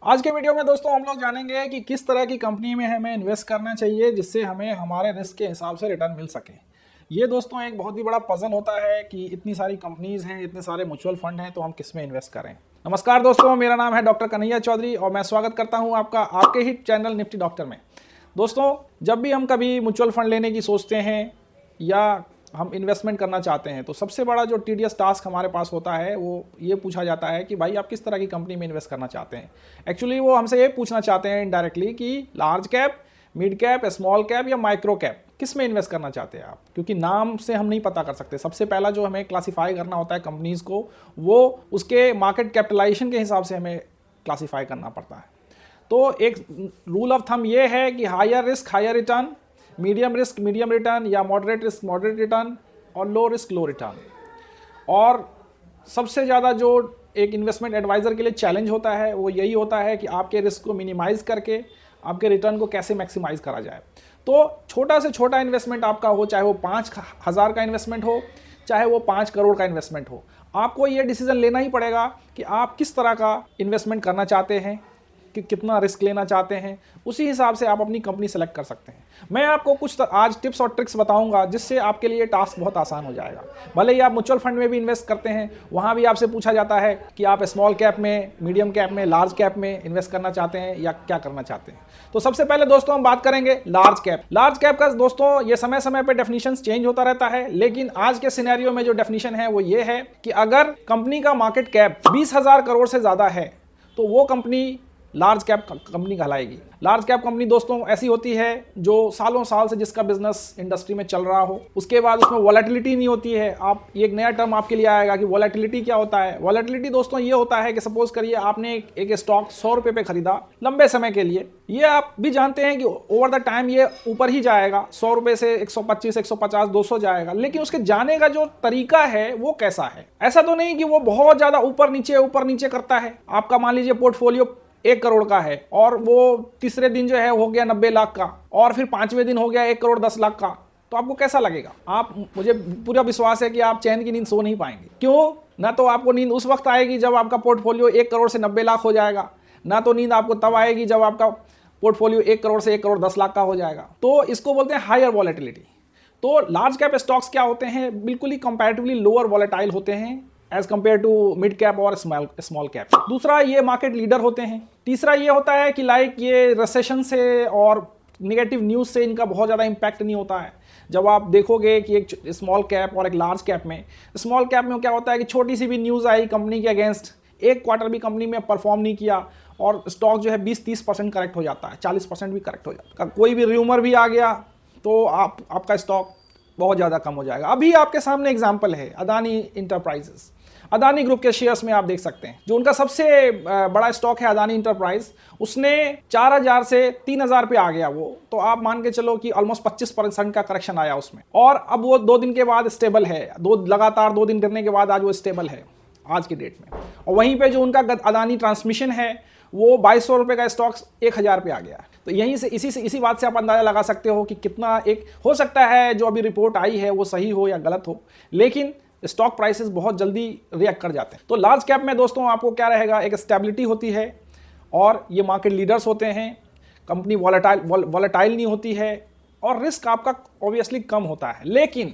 आज के वीडियो में दोस्तों हम लोग जानेंगे कि किस तरह की कंपनी में हमें इन्वेस्ट करना चाहिए जिससे हमें हमारे रिस्क के हिसाब से रिटर्न मिल सके। ये दोस्तों एक बहुत ही बड़ा पजल होता है कि इतनी सारी कंपनीज हैं, इतने सारे म्यूचुअल फंड हैं, तो हम किस में इन्वेस्ट करें। नमस्कार दोस्तों, मेरा नाम है डॉक्टर कन्हैया चौधरी और मैं स्वागत करता हूँ आपका आपके ही चैनल निफ्टी डॉक्टर में। दोस्तों, जब भी हम कभी म्यूचुअल फंड लेने की सोचते हैं या हम इन्वेस्टमेंट करना चाहते हैं तो सबसे बड़ा जो टीडियस टास्क हमारे पास होता है वो ये पूछा जाता है कि भाई आप किस तरह की कंपनी में इन्वेस्ट करना चाहते हैं। एक्चुअली वो हमसे ये पूछना चाहते हैं इनडायरेक्टली कि large cap, mid cap, small cap या माइक्रो कैप, किस में इन्वेस्ट करना चाहते हैं आप। क्योंकि नाम से हम नहीं पता कर सकते। सबसे पहला जो हमें क्लासीफाई करना होता है कंपनीज को, वो उसके मार्केट कैपिटलाइजेशन के हिसाब से हमें क्लासीफाई करना पड़ता है। तो एक रूल ऑफ थंब ये है कि higher risk higher return, medium risk medium return या मॉडरेट रिस्क मॉडरेट रिटर्न और लो रिस्क लो रिटर्न। और सबसे ज़्यादा जो एक इन्वेस्टमेंट एडवाइज़र के लिए चैलेंज होता है वो यही होता है कि आपके रिस्क को मिनिमाइज़ करके आपके रिटर्न को कैसे मैक्सिमाइज़ करा जाए। तो छोटा से छोटा इन्वेस्टमेंट आपका हो, चाहे वो 5,000 का इन्वेस्टमेंट हो, चाहे वो 5 करोड़ का इन्वेस्टमेंट हो, आपको ये डिसीजन लेना ही पड़ेगा कि आप किस तरह का इन्वेस्टमेंट करना चाहते हैं, कि कितना रिस्क लेना चाहते हैं। उसी हिसाब से आप अपनी कंपनी सेलेक्ट कर सकते हैं। मैं आपको कुछ आज टिप्स और ट्रिक्स बताऊंगा जिससे आपके लिए टास्क बहुत आसान हो जाएगा। भले ही आप म्यूचुअल फंड में भी इन्वेस्ट करते हैं, वहां भी आपसे पूछा जाता है कि आप स्मॉल कैप में, मीडियम कैप में, लार्ज कैप में इन्वेस्ट करना चाहते हैं या क्या करना चाहते हैं। तो सबसे पहले दोस्तों हम बात करेंगे लार्ज कैप। लार्ज कैप का दोस्तों ये समय समय पर डेफिनेशन चेंज होता रहता है, लेकिन आज के सिनेरियो में जो डेफिनेशन है वो ये है कि अगर कंपनी का मार्केट कैप 20,000 करोड़ से ज्यादा है तो वो कंपनी लार्ज कैप कंपनी कहलाएगी। लार्ज कैप कंपनी दोस्तों ऐसी होती है जो सालों साल से जिसका बिजनेस इंडस्ट्री में चल रहा हो, उसके बाद उसमें वॉलेटिलिटी नहीं होती है। आप ये एक नया टर्म आपके लिए आएगा कि वॉलेटिलिटी क्या होता है। वॉलेटिलिटी दोस्तों ये होता है कि सपोज करिए आपने एक स्टॉक 100 रुपये पे खरीदा लंबे समय के लिए। ये आप भी जानते हैं कि ओवर द टाइम ये ऊपर ही जाएगा, 100 रुपये से 125, 150, 200 जाएगा, लेकिन उसके जाने का जो तरीका है वो कैसा है। ऐसा तो नहीं कि वो बहुत ज्यादा ऊपर नीचे करता है। आपका मान लीजिए पोर्टफोलियो 1 करोड़ का है और वो तीसरे दिन जो है हो गया 90 लाख का, और फिर 5वें दिन हो गया 1 करोड़ 10 लाख का, तो आपको कैसा लगेगा? मुझे पूरा विश्वास है कि आप चैन की नींद सो नहीं पाएंगे। क्यों? ना तो आपको नींद उस वक्त आएगी जब आपका पोर्टफोलियो 1 करोड़ से 90 लाख हो जाएगा, ना तो नींद आपको तब आएगी जब आपका पोर्टफोलियो 1 करोड़ से 1 करोड़ 10 लाख का हो जाएगा। तो इसको बोलते हैं हायर वॉलेटिलिटी। तो लार्ज कैप स्टॉक्स क्या होते हैं? बिल्कुल ही कंपैरेटिवली लोअर वॉलेटाइल होते हैं as compared to mid cap और स्मॉल कैप। दूसरा, ये मार्केट लीडर होते हैं। तीसरा ये होता है कि लाइक ये रिसेशन से और निगेटिव न्यूज से इनका बहुत ज़्यादा इम्पैक्ट नहीं होता है। जब आप देखोगे कि एक स्मॉल कैप और एक लार्ज कैप में, स्मॉल कैप में क्या होता है कि छोटी सी भी न्यूज़ आई कंपनी के अगेंस्ट, एक क्वार्टर भी कंपनी में परफॉर्म नहीं किया और स्टॉक जो है 20-30% करेक्ट हो जाता है, 40% भी करेक्ट हो जाता है। कोई भी र्यूमर भी आ गया तो आपका स्टॉक बहुत ज़्यादा कम हो जाएगा। अभी आपके सामने एग्जाम्पल है अदानी इंटरप्राइजेस। अदानी ग्रुप के शेयर्स में आप देख सकते हैं, जो उनका सबसे बड़ा स्टॉक है अदानी इंटरप्राइज, उसने 4,000 से 3,000 पे आ गया वो। तो आप मान के चलो कि ऑलमोस्ट 25% का करेक्शन आया उसमें, और अब वो 2 दिन के बाद स्टेबल है। लगातार 2 दिन गिरने के बाद आज वो स्टेबल है आज की डेट में। और वहीं पे जो उनका अदानी ट्रांसमिशन है वो 2,200 रुपये का स्टॉक 1,000 पे आ गया। तो यहीं से इसी बात से आप अंदाजा लगा सकते हो कि कितना एक हो सकता है जो अभी रिपोर्ट आई है वो सही हो या गलत हो, लेकिन स्टॉक प्राइसेस बहुत जल्दी रिएक्ट कर जाते हैं। तो लार्ज कैप में दोस्तों आपको क्या रहेगा, एक स्टेबिलिटी होती है और ये मार्केट लीडर्स होते हैं। कंपनी वॉलेटाइल नहीं होती है और रिस्क आपका ऑब्वियसली कम होता है। लेकिन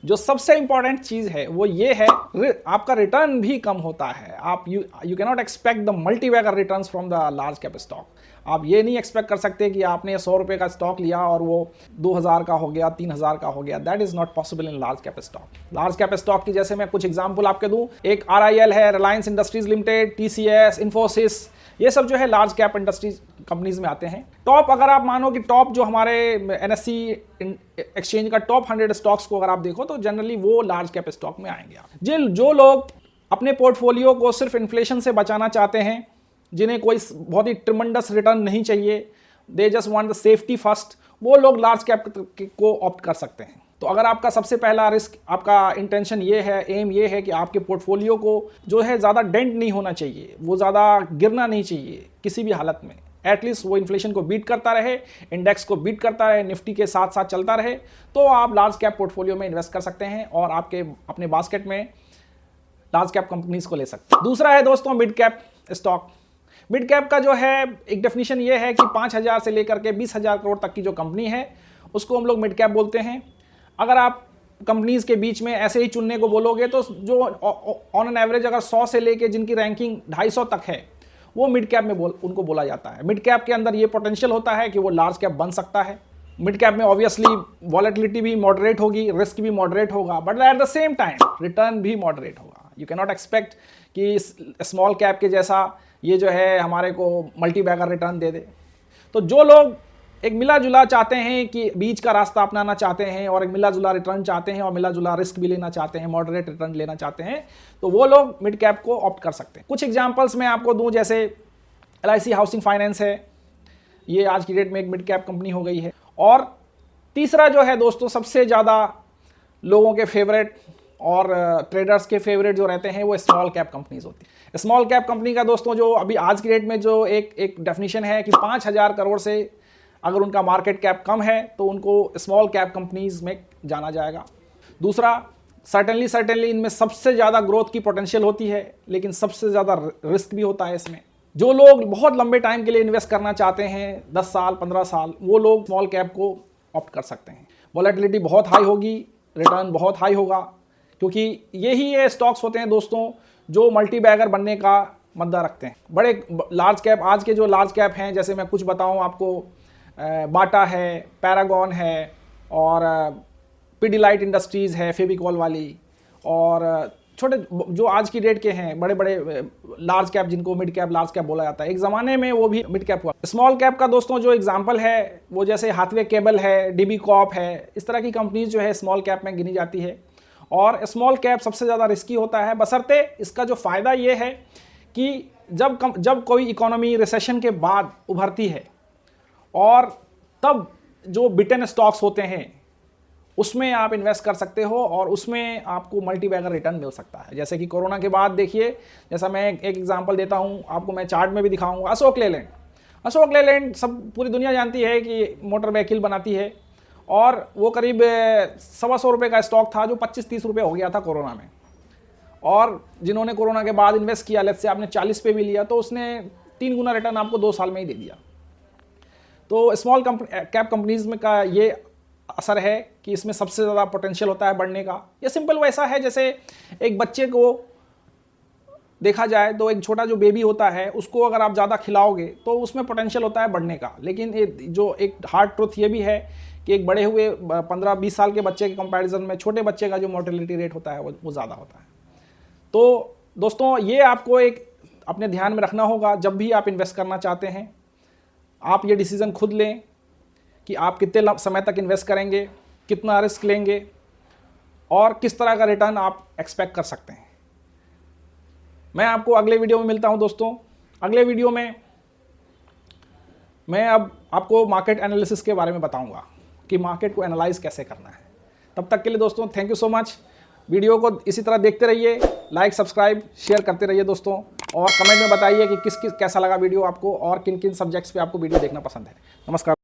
जो सबसे इंपॉर्टेंट चीज है वो ये है, आपका रिटर्न भी कम होता है। आप you cannot expect the multibagger returns from the large cap stock. आप ये नहीं एक्सपेक्ट कर सकते कि आपने 100 रुपये का स्टॉक लिया और वो 2,000 का हो गया, 3,000 का हो गया। That is not possible in large cap stock. Large cap stock की जैसे मैं कुछ एग्जांपल आपके दूं, एक RIL है, Reliance industries limited, TCS, Infosys, ये सब जो है लार्ज कैप इंडस्ट्रीज कंपनीज में आते हैं। टॉप, अगर आप मानो कि टॉप जो हमारे NSE एक्सचेंज का टॉप 100 स्टॉक्स को अगर आप देखो तो जनरली वो लार्ज कैप स्टॉक में आएंगे। जो लोग अपने पोर्टफोलियो को सिर्फ इन्फ्लेशन से बचाना चाहते हैं, जिन्हें कोई बहुत ही ट्रिमेंडस रिटर्न नहीं चाहिए, they just want the safety first, वो लोग लार्ज कैप को ऑप्ट कर सकते हैं। तो अगर आपका सबसे पहला रिस्क, आपका इंटेंशन ये है, एम ये है कि आपके पोर्टफोलियो को जो है ज़्यादा डेंट नहीं होना चाहिए, वो ज़्यादा गिरना नहीं चाहिए किसी भी हालत में, एटलीस्ट वो इन्फ्लेशन को बीट करता रहे, इंडेक्स को बीट करता रहे, निफ्टी के साथ साथ चलता रहे, तो आप लार्ज कैप पोर्टफोलियो में इन्वेस्ट कर सकते हैं और आपके अपने बास्केट में लार्ज कैप कंपनीज को ले सकते हैं। दूसरा है दोस्तों mid cap stock. Mid cap का जो है एक डेफिनेशन ये है कि 5,000 से लेकर के 20,000 करोड़ तक की जो कंपनी है उसको हम लोग मिड कैप बोलते हैं। अगर आप कंपनीज के बीच में ऐसे ही चुनने को बोलोगे तो जो ऑन एन एवरेज अगर 100 से लेके जिनकी रैंकिंग 250 तक है वो मिड कैप में उनको बोला जाता है। मिड कैप के अंदर ये पोटेंशियल होता है कि वो लार्ज कैप बन सकता है। मिड कैप में ऑब्वियसली वॉलेटिलिटी भी मॉडरेट होगी, रिस्क भी मॉडरेट होगा, but at the same time return भी मॉडरेट होगा। यू कैन नॉट एक्सपेक्ट कि स्मॉल कैप के जैसा ये जो है हमारे को मल्टी बैगर रिटर्न दे दे। तो जो लोग एक मिला जुला चाहते हैं कि बीच का रास्ता अपनाना चाहते हैं और एक मिला जुला रिटर्न चाहते हैं और मिला जुला रिस्क भी लेना चाहते हैं, मॉडरेट रिटर्न लेना चाहते हैं, तो वो लोग मिड कैप को ऑप्ट कर सकते हैं। कुछ एग्जांपल्स मैं आपको दूं, जैसे LIC हाउसिंग फाइनेंस है, ये आज की डेट में एक मिड कैप कंपनी हो गई है। और तीसरा जो है दोस्तों सबसे ज़्यादा लोगों के फेवरेट और ट्रेडर्स के फेवरेट जो रहते हैं वो स्मॉल कैप कंपनीज होती है। स्मॉल कैप कंपनी का दोस्तों जो अभी आज की डेट में जो एक डेफिनेशन है कि 5,000 करोड़ से अगर उनका मार्केट कैप कम है तो उनको स्मॉल कैप कंपनीज में जाना जाएगा। दूसरा, सर्टेनली इनमें सबसे ज़्यादा ग्रोथ की पोटेंशियल होती है, लेकिन सबसे ज़्यादा रिस्क भी होता है इसमें। जो लोग बहुत लंबे टाइम के लिए इन्वेस्ट करना चाहते हैं, 10 साल 15 साल, वो लोग स्मॉल कैप को ऑप्ट कर सकते हैं। वॉलेटिलिटी बहुत हाई होगी, रिटर्न बहुत हाई होगा, क्योंकि यही ये स्टॉक्स होते हैं दोस्तों जो मल्टी बैगर बनने का मद्दा रखते हैं। बड़े लार्ज कैप, आज के जो लार्ज कैप हैं, जैसे मैं कुछ बताऊं आपको, बाटा है, पैरागॉन है, और पिडिलाइट इंडस्ट्रीज़ है फेविकॉल वाली, और छोटे जो आज की डेट के हैं बड़े बड़े लार्ज कैप जिनको मिड कैप लार्ज कैप बोला जाता है, एक ज़माने में वो भी मिड कैप हुआ। स्मॉल कैप का दोस्तों जो एग्जांपल है वो जैसे हाथवे केबल है, DB कॉर्प है, इस तरह की कंपनीज जो है स्मॉल कैप में गिनी जाती है। और स्मॉल कैप सबसे ज़्यादा रिस्की होता है, बशर्ते इसका जो फ़ायदा ये है कि जब कोई इकोनॉमी रिसेशन के बाद उभरती है और तब जो बिटन स्टॉक्स होते हैं उसमें आप इन्वेस्ट कर सकते हो और उसमें आपको मल्टी बैगर रिटर्न मिल सकता है। जैसे कि कोरोना के बाद देखिए, जैसा मैं एक एग्जांपल देता हूं आपको, मैं चार्ट में भी दिखाऊंगा। अशोक लेलैंड सब पूरी दुनिया जानती है कि मोटर व्हीकल बनाती है, और वो करीब 125 रुपये का स्टॉक था जो 25-30 रुपये हो गया था कोरोना में। और जिन्होंने कोरोना के बाद इन्वेस्ट किया, लेट्स से आपने 40 पे भी लिया, तो उसने 3 गुना रिटर्न आपको 2 साल में ही दे दिया। तो स्मॉल कैप कंपनीज में का ये असर है कि इसमें सबसे ज़्यादा पोटेंशियल होता है बढ़ने का। ये सिंपल वैसा है जैसे एक बच्चे को देखा जाए तो एक छोटा जो बेबी होता है उसको अगर आप ज़्यादा खिलाओगे तो उसमें पोटेंशियल होता है बढ़ने का। लेकिन जो एक हार्ड ट्रुथ ये भी है कि एक बड़े हुए 15-20 साल के बच्चे के कंपैरिजन में छोटे बच्चे का जो मोर्टेलिटी रेट होता है वो ज़्यादा होता है। तो दोस्तों ये आपको एक अपने ध्यान में रखना होगा जब भी आप इन्वेस्ट करना चाहते हैं। आप ये डिसीज़न खुद लें कि आप कितने समय तक इन्वेस्ट करेंगे, कितना रिस्क लेंगे और किस तरह का रिटर्न आप एक्सपेक्ट कर सकते हैं। मैं आपको अगले वीडियो में मिलता हूं दोस्तों। अगले वीडियो में मैं अब आपको मार्केट एनालिसिस के बारे में बताऊंगा कि मार्केट को एनालाइज कैसे करना है। तब तक के लिए दोस्तों thank you so much. Video को इसी तरह देखते रहिए, लाइक सब्सक्राइब शेयर करते रहिए दोस्तों, और कमेंट में बताइए कि कैसा लगा वीडियो आपको और किन किन सब्जेक्ट्स पे आपको वीडियो देखना पसंद है। नमस्कार।